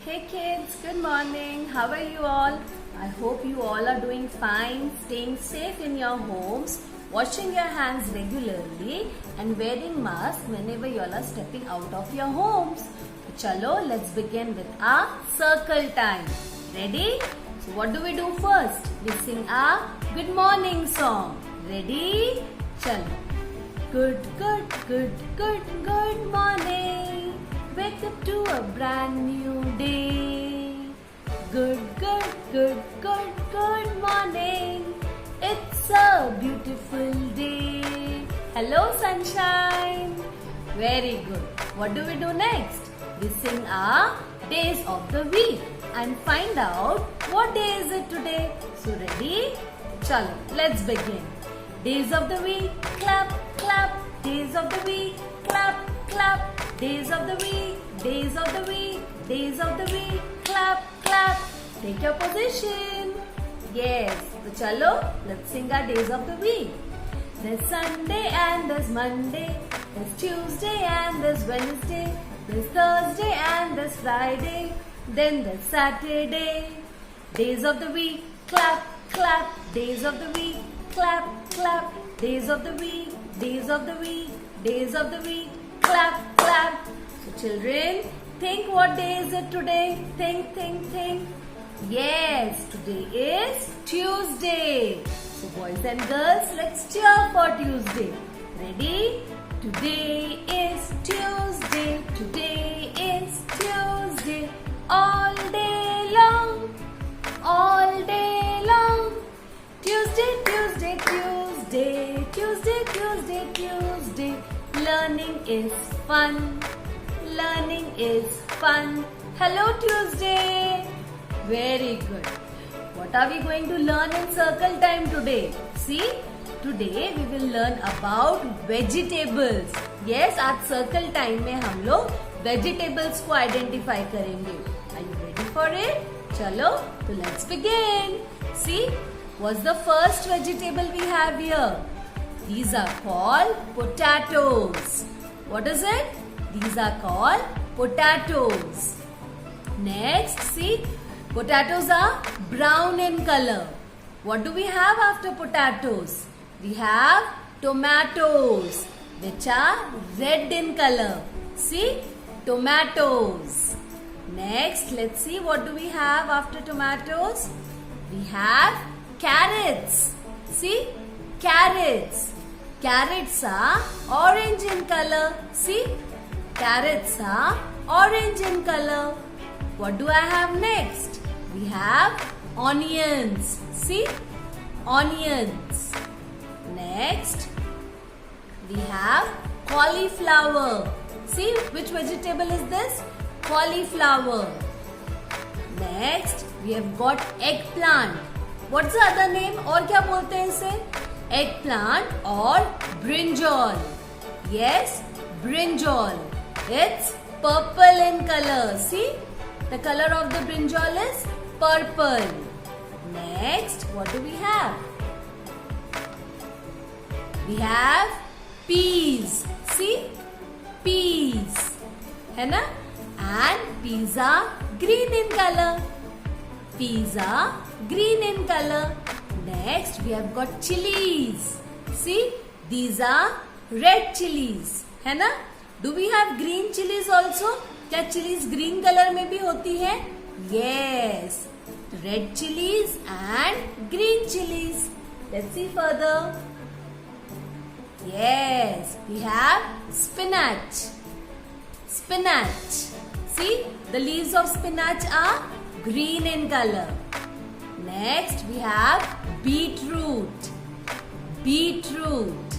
Hey kids, good morning. How are you all? I hope you all are doing fine, staying safe in your homes, washing your hands regularly and wearing masks whenever you all are stepping out of your homes. Chalo, let's begin with our circle time. Ready? So what do we do first? We sing our good morning song. Ready? Chalo. Good morning. Wake up to a brand new day. Good morning. It's a beautiful day. Hello, sunshine. Very good. What do we do next? We sing our days of the week and find out what day is it today. So ready? Chalo, let's begin. Days of the week, clap, clap. Days of the week, clap, clap. Days of the week, days of the week, days of the week, clap, clap. Take your position. Yes, so chalo, let's sing our days of the week. There's Sunday and there's Monday. There's Tuesday and there's Wednesday. There's Thursday and there's Friday. Then there's Saturday. Days of the week, clap, clap. Days of the week, clap, clap. Days of the week, days of the week, days of the week, clap, clap. So children, think what day is it today? Think. Yes, today is Tuesday. So boys and girls, let's cheer for Tuesday. Ready? Today is Tuesday. Today is Tuesday. All day long. All day long. Tuesday. Learning is fun. Learning is fun. Hello Tuesday. Very good. What are we going to learn in circle time today? See, today we will learn about vegetables. Yes, आज circle time में हम लोग vegetables को identify करेंगे. Are you ready for it? चलो, तो let's begin. See, what's the first vegetable we have here? These are called potatoes. What is it? These are called potatoes. Next, see, potatoes are brown in color. What do we have after potatoes? We have tomatoes, which are red in color. See, tomatoes. Next, let's see what do we have after tomatoes? We have carrots. See, carrots. Carrots are orange in color. See, carrots are orange in color. What do I have next? We have onions. See, onions. Next, we have cauliflower. See, which vegetable is this? Cauliflower. Next, we have got eggplant. What's the other name? और क्या बोलते हैं इसे? Eggplant or brinjal. Yes, brinjal. It's purple in color. See, the color of the brinjal is purple. Next, what do we have? We have peas. See, peas. है ना? And peas are green in color. Peas are green in color. Next, we have got chilies. See, these are red chilies. है ना? Do we have green chilies also? क्या chilies green color में भी होती है? Yes. Red chilies and green chilies. Let's see further. Yes, we have spinach. Spinach. See, the leaves of spinach are green in color. Next, we have beetroot. Beetroot.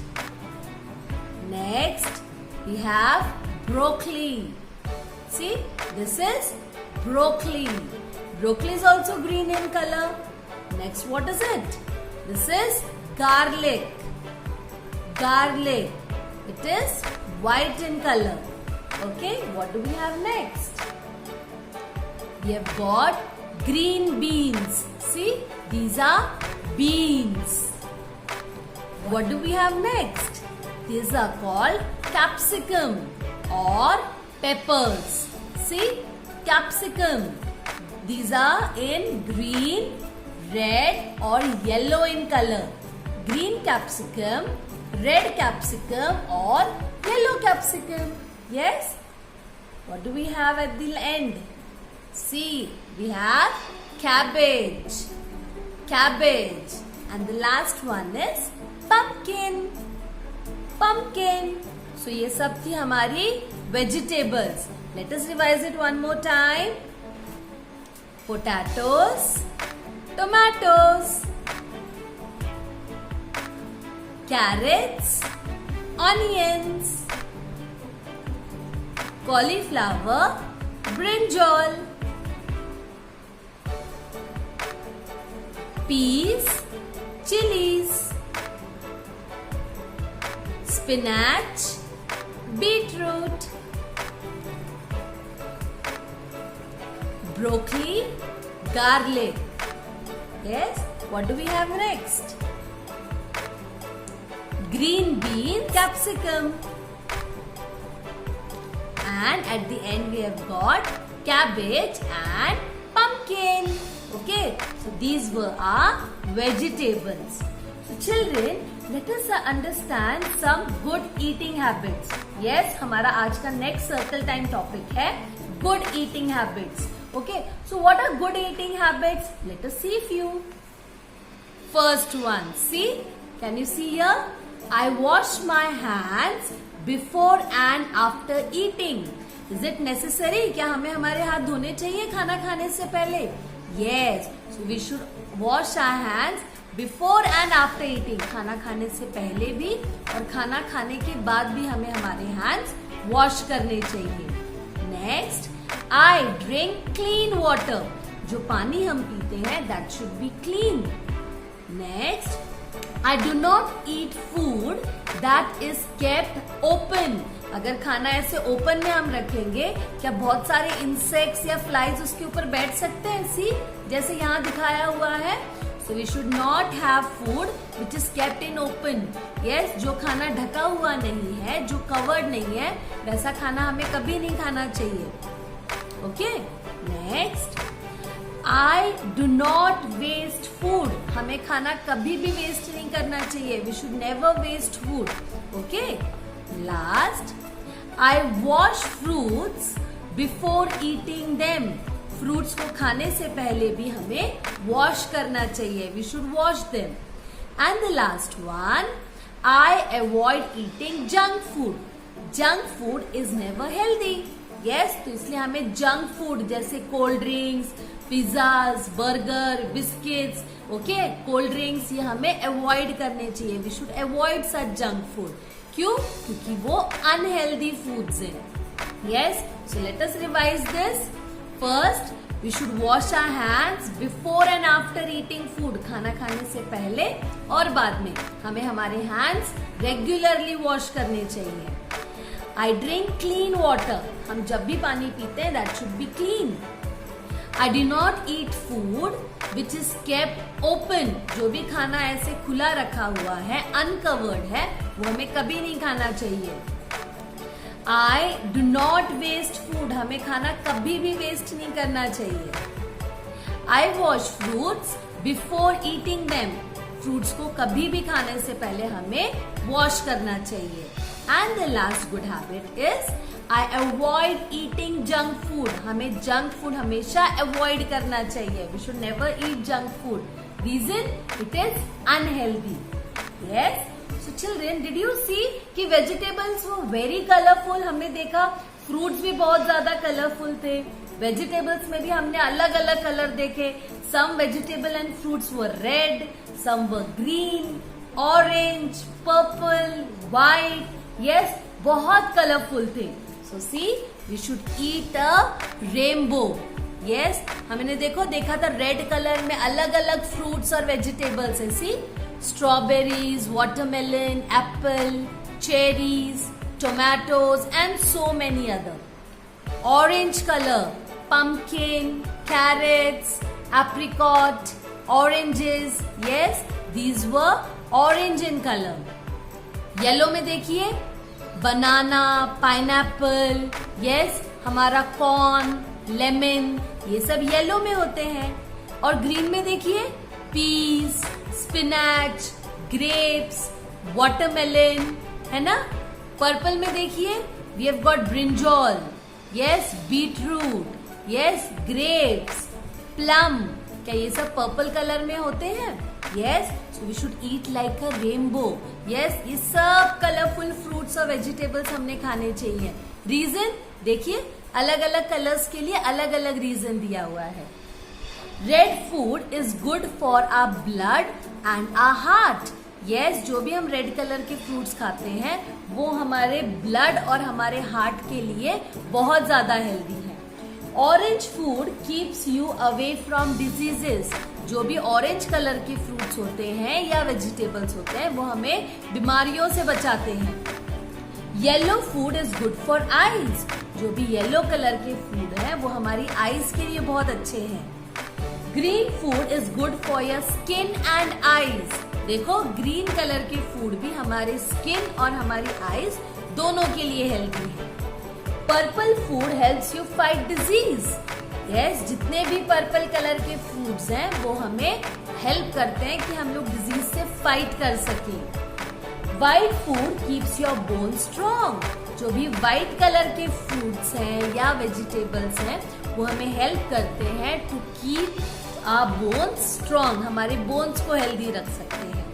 Next, we have broccoli. See, this is broccoli. Broccoli is also green in color. Next, what is it? This is garlic. Garlic. It is white in color. Okay, what do we have next? We have got green beans. See, these are beans. What do we have next? These are called capsicum or peppers. See, capsicum. These are in green, red or yellow in color. Green capsicum, red capsicum or yellow capsicum. Yes? What do we have at the end? See, we have cabbage. Cabbage. And the last one is pumpkin. Pumpkin. So ये सब थी हमारी vegetables. Let us revise it one more time. Potatoes, tomatoes, carrots, onions, cauliflower, brinjal, peas, chilies, spinach, beetroot, broccoli, garlic. Yes, what do we have next? Green beans, capsicum. And at the end we have got cabbage and pumpkin. Okay, so these were our vegetables. So children, let us understand some good eating habits. Yes, हमारा आज का next circle time topic है good eating habits. Okay, so what are good eating habits? Let us see few. First one, see, can you see here? I wash my hands before and after eating. Is it necessary? क्या हमें हमारे हाथ धोने चाहिए खाना खाने से पहले? Yes, so we should wash our hands before and after eating. खाना खाने से पहले भी और खाना खाने के बाद भी हमें हमारे hands wash करने चाहिए. Next, I drink clean water. जो पानी हम पीते हैं that should be clean. Next, I do not eat food that is kept open. अगर खाना ऐसे ओपन में हम रखेंगे क्या बहुत सारे इंसेक्ट्स या फ्लाइज उसके ऊपर बैठ सकते हैं? सी, जैसे यहाँ दिखाया हुआ है. So we should not have food which is kept in open. Yes, जो खाना ढका हुआ नहीं है, जो कवर्ड नहीं है, वैसा खाना हमें कभी नहीं खाना चाहिए. Okay, next, I do not waste food. हमें खाना कभी भी वेस्ट नहीं करना चाहिए. We should never waste food. Okay, last, I wash fruits before eating them. Fruits को खाने से पहले भी हमें वॉश करना चाहिए. We should wash them. And the last one, I avoid eating junk food. Junk food is never healthy. Yes, तो इसलिए हमें जंक फूड जैसे cold drinks, pizzas, burger, biscuits, okay, cold drinks, ये हमें अवॉइड करने चाहिए. We should avoid such junk food. क्यों? क्योंकि वो अनहेल्दी फूड्स हैं. Yes, so let us revise this. First, we should wash our hands before and after eating food. खाना खाने से पहले और बाद में हमें हमारे हैंड्स रेगुलरली वॉश करने चाहिए. I drink clean water. हम जब भी पानी पीते हैं that should be clean. I do not eat food which is kept open. जो भी खाना ऐसे खुला रखा हुआ है, uncovered है, वो हमें कभी नहीं खाना चाहिए. I do not waste food. हमें खाना कभी भी वेस्ट नहीं करना चाहिए. I wash fruits before eating them. Fruits को कभी भी खाने से पहले हमें वॉश करना चाहिए. And the last good habit is I avoid eating junk food. हमें जंक फूड हमेशा अवॉइड करना चाहिए. We should never eat junk food. Reason, it is unhealthy. Yes. So children, did you see कि vegetables were very colorful? हमने देखा fruits भी बहुत ज्यादा कलरफुल थे. वेजिटेबल्स में भी हमने अलग अलग कलर देखे. Some vegetable and fruits were red, some were green, orange, purple, white. Yes, बहुत कलरफुल थे. So see, we should eat a rainbow. Yes, हमने देखा था रेड कलर में अलग अलग फ्रूट्स और वेजिटेबल्स है. See, strawberries, watermelon, apple, cherries, tomatoes and so many other. Orange color, pumpkin, carrots, apricot, oranges. Yes, these were orange in color. Yellow में देखिए बनाना, पाइनएप्पल, यस, हमारा कॉर्न, लेमन, ये सब येलो में होते हैं। और ग्रीन में देखिए पीस, स्पिनच, ग्रेप्स, वाटरमेलन, है ना। पर्पल में देखिए we have got brinjal, yes, beetroot, yes, grapes, plum. क्या ये सब पर्पल कलर में होते हैं? Yes, so we should eat like a rainbow. Yes, ये सब कलरफुल फ्रूट्स और वेजिटेबल्स हमने खाने चाहिए। रीजन देखिए, अलग अलग कलर्स के लिए अलग अलग रीजन दिया हुआ है। Red food is good for our blood and our heart. Yes, जो भी हम रेड कलर के फ्रूट्स खाते हैं वो हमारे ब्लड और हमारे हार्ट के लिए बहुत ज्यादा हेल्दी है। Orange food keeps you away from diseases. जो भी ऑरेंज कलर के फ्रूट्स होते हैं या वेजिटेबल्स होते हैं वो हमें बीमारियों से बचाते हैं। Yellow food is good for eyes. जो भी येलो कलर के फूड है वो हमारी आईज के लिए बहुत अच्छे हैं। Green food is good for your skin and eyes. देखो, ग्रीन कलर के फूड भी हमारे स्किन और हमारी आईज दोनों के लिए हेल्दी है। Purple food helps you fight disease. Yes, जितने भी पर्पल कलर के फूड्स हैं वो हमें हेल्प करते हैं कि हम लोग डिजीज से फाइट कर सकें। White food keeps your bone strong. जो भी व्हाइट कलर के फ्रूट्स हैं या वेजिटेबल्स हैं वो हमें हेल्प करते हैं to keep our bones strong, हमारे बोन्स को हेल्दी रख सकते हैं।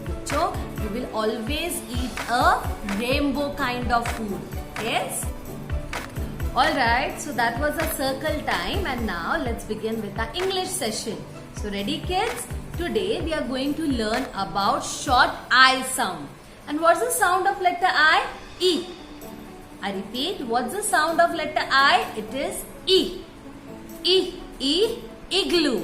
बच्चों, you will always eat a rainbow kind of food. Yes, alright, so that was a circle time, and now let's begin with our English session. So ready kids? Today we are going to learn about short I sound. And what's the sound of letter I? E. I repeat, what's the sound of letter I? It is E. E. E. Igloo.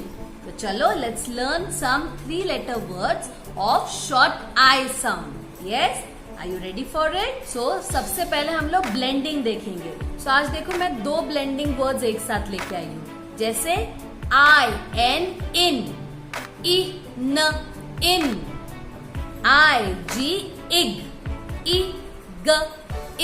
So chalo, let's learn some 3-letter words of short I sound. Yes? Are you ready for it? So सबसे पहले हम लोग blending देखेंगे। So आज देखो, मैं 2 blending words एक साथ लेके आई हूँ। जैसे I N in, I N in, I G ig, I G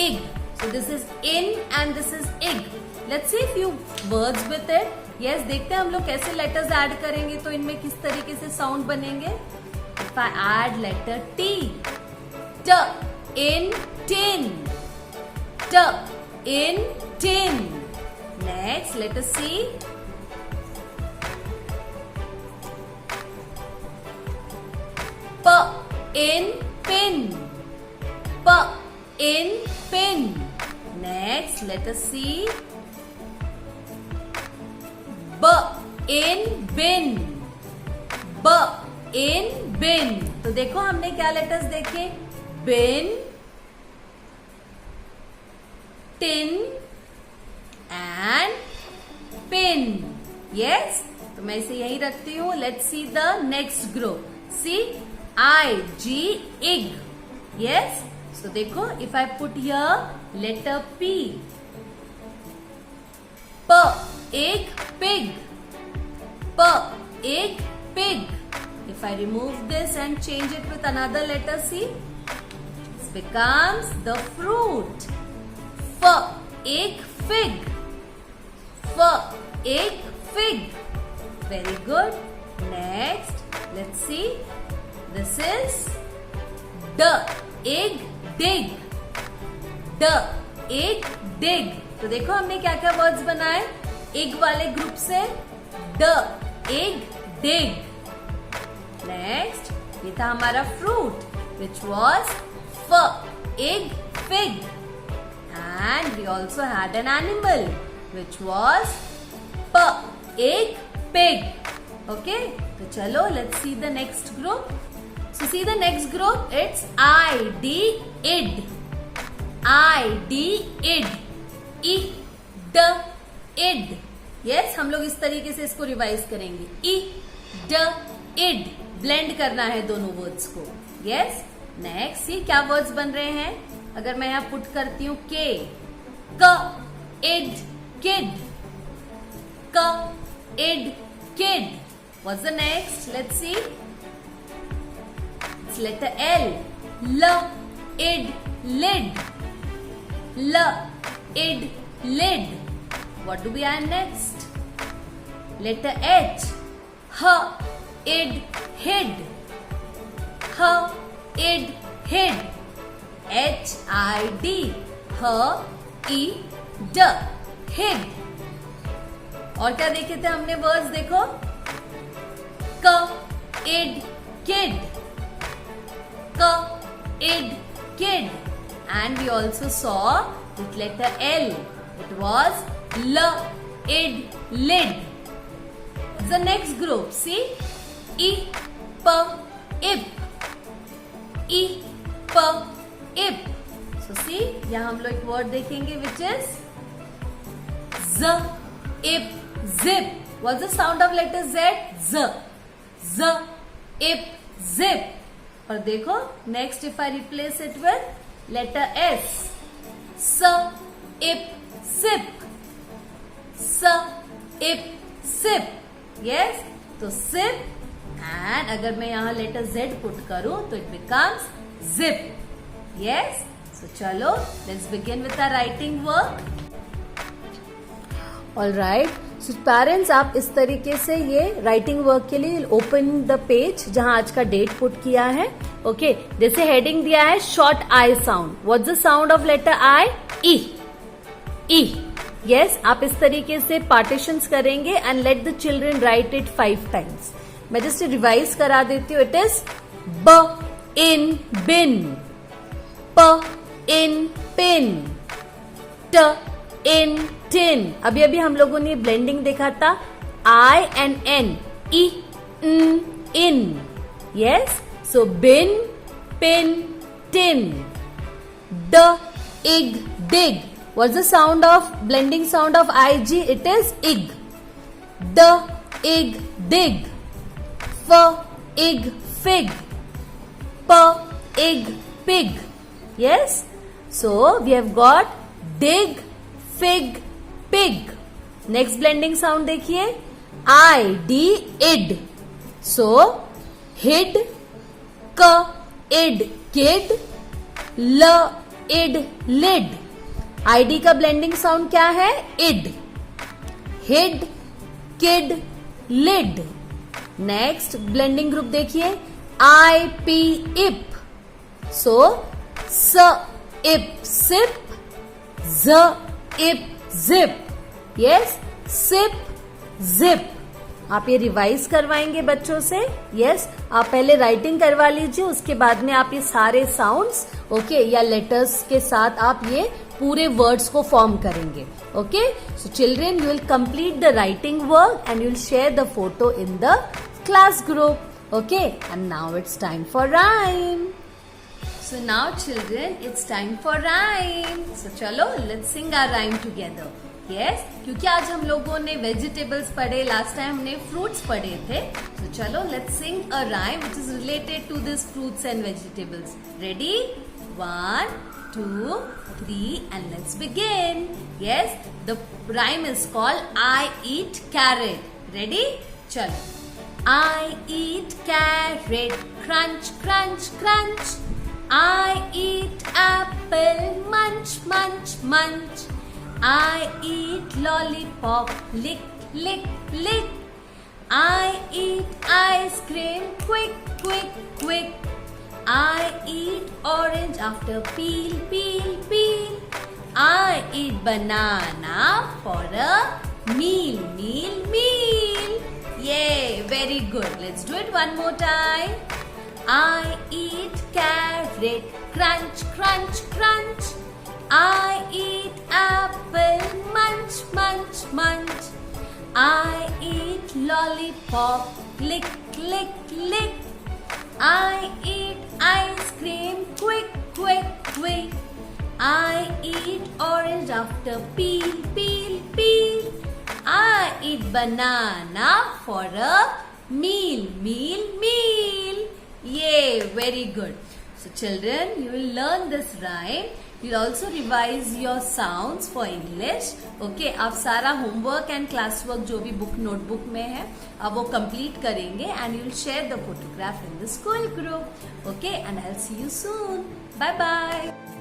ig. So this is in and this is ig. Let's see few words with it. Yes, देखते हैं हम लोग कैसे लेटर्स ऐड करेंगे तो इनमें किस तरीके से साउंड बनेंगे। If I add letter T, T in tin, T in tin. Next, let us see. P in pin, P in pin. Next, let us see. B in bin, B in bin. तो देखो हमने क्या letters देखे? bin, tin and pin. Yes, तो मैं इसे यही रखती हूँ. Let's see the next group. See, I G ig. Yes, so देखो, if I put here letter P, P एक pig, P एक pig. If I remove this and change it with another letter, see, it becomes the fruit. F एक fig, F एक fig. Very good. Next, let's see. This is D एक dig, D एक dig. तो देखो हमने क्या क्या words बनाए एग वाले ग्रुप से. The egg dig. नेक्स्ट, ये था हमारा fruit which was f ig fig. And we also had an animal which was p ig pig. Okay, तो चलो let's see the next group. So see the next group, it's id, id, id, id, id, id. Yes, हम लोग इस तरीके से इसको revise करेंगे. id, id, blend करना है दोनों वर्ड्स को. Yes, next see क्या वर्ड्स बन रहे हैं. अगर मैं यहाँ पुट करती हूँ k, क, id, kid, क, id, kid. What's the next? Let's see. It's letter L. L, id, lid. L, id, lid. what do we add next? Letter H. H, id, hid. H, id, hid. H-I-D. H-E-D. Hid. और क्या देखे थे हमने words? देखो, क, end, kid. क, id, kid. And we also saw with letter L. It was L, id, lid. The next group, see, I, P, ip. I, P, ip. So see, यहाँ हम लोग एक word देखेंगे which is Z, ip, zip. What's the sound of letter Z? Z. Z, ip, zip. और देखो next if I replace it with letter S. S, ip, sip. S, ip, sip. Yes, तो sip and अगर मैं यहाँ letter Z put करूं तो it becomes zip. Yes, so चलो let's begin with our writing work. All right. So parents, आप इस तरीके से ये राइटिंग वर्क के लिए ओपन द पेज जहां आज का डेट पुट किया है. ओके, जैसे हेडिंग दिया है short I sound. What's the sound of letter I? ई. ई. यस, आप इस तरीके से पार्टीशंस करेंगे and let the children write it 5 times. मैं जस्ट रिवाइज करा देती हूँ. इट इज ब इन बिन, प इन पिन, ट इन टिन. अभी अभी हम लोगों ने ब्लेंडिंग देखा था. I and N, E, in. Yes, so bin, pin, tin. D, ig, dig. What's the sound of blending sound of IG? It is ig. D, ig, dig. F, ig, fig. P, ig, pig. Yes? So we have got dig, fig, pig. Next blending sound देखिए. I, D, id. So hid, k, id, kid. L, id, lid. I D का blending sound क्या है? Id. Hid, kid, lid. Next blending group देखिए. I, P, इप. सो स, इप, SIP. ज, इप, जिप. Yes, SIP, zip. आप ये रिवाइज करवाएंगे बच्चों से. यस, आप पहले राइटिंग करवा लीजिए, उसके बाद में आप ये सारे साउंड्स ओके या लेटर्स के साथ आप ये पूरे वर्ड्स को फॉर्म करेंगे. Okay, so children, you will complete the writing work and you will share the photo in the class group. Okay, and now it's time for rhyme. So now children, it's time for rhyme. So चलो let's sing our rhyme together. Yes, क्योंकि आज हम लोगों ने vegetables पढ़े, last time हमने fruits पढ़े थे. तो चलो let's sing a rhyme which is related to this fruits and vegetables. Ready? 1, 2, 3 and let's begin. Yes, the rhyme is called I eat carrot. Ready? Chalo. I eat carrot, crunch, crunch, crunch. I eat apple, munch, munch, munch. I eat lollipop, lick, lick, lick. I eat ice cream, quick, quick, quick. I eat orange after peel, peel, peel. I eat banana for a meal, meal, meal. Yay, very good. Let's do it one more time. I eat carrot, crunch, crunch, crunch. I eat apple, munch, munch, munch. I eat lollipop, lick, lick, lick. I eat ice cream, quick, quick, quick. I eat orange after peel, peel, peel. I eat banana for a meal, meal, meal. Yay, very good. So children, you will learn this rhyme. You'll also revise your sounds for English. Okay, आप सारा homework and classwork जो भी book notebook में है अब वो complete करेंगे and you'll share the photograph in the school group. Okay, and I'll see you soon. Bye bye.